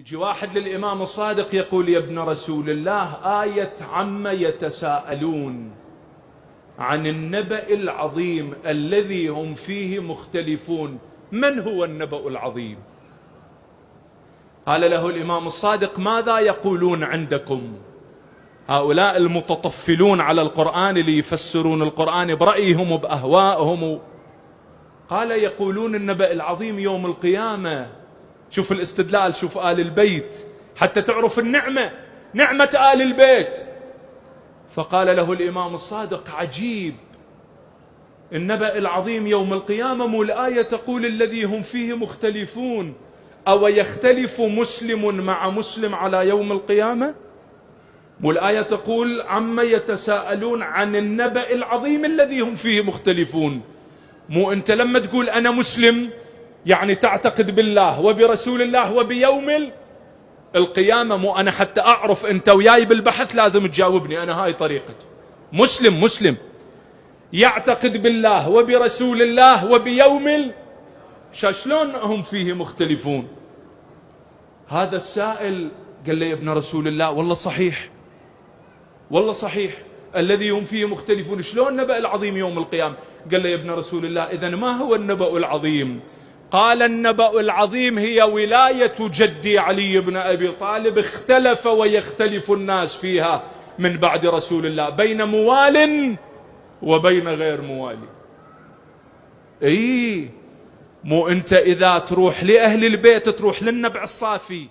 يجي واحد للإمام الصادق يقول: يا ابن رسول الله، آية عما يتساءلون عن النبأ العظيم الذي هم فيه مختلفون، من هو النبأ العظيم؟ قال له الإمام الصادق: ماذا يقولون عندكم هؤلاء المتطفلون على القرآن اللي يفسرون القرآن برأيهم وبأهوائهم؟ قال: يقولون النبأ العظيم يوم القيامة. شوف الاستدلال، شوف آل البيت حتى تعرف النعمة، نعمة آل البيت. فقال له الإمام الصادق: عجيب، النبأ العظيم يوم القيامة، مو الآية تقول الذي هم فيه مختلفون؟ أو يختلف مسلم مع مسلم على يوم القيامة؟ مو الآية تقول عما يتساءلون عن النبأ العظيم الذي هم فيه مختلفون؟ مو أنت لما تقول أنا مسلم يعني تعتقد بالله وبرسول الله وبيوم القيامة؟ مو أنا حتى أعرف أنت وياي بالبحث لازم تجاوبني، أنا هاي طريقتي، مسلم يعتقد بالله وبرسول الله وبيوم شلون هم فيه مختلفون؟ هذا السائل قال لي: يا ابن رسول الله، والله صحيح، والله صحيح الذي هم فيه مختلفون، شلون النبأ العظيم يوم القيامة؟ قال لي: يا ابن رسول الله، إذن ما هو النبأ العظيم؟ قال: النبأ العظيم هي ولاية جدي علي بن أبي طالب، اختلف ويختلف الناس فيها من بعد رسول الله بين موال وبين غير موالي. مو أنت إذا تروح لأهل البيت تروح للنبع الصافي،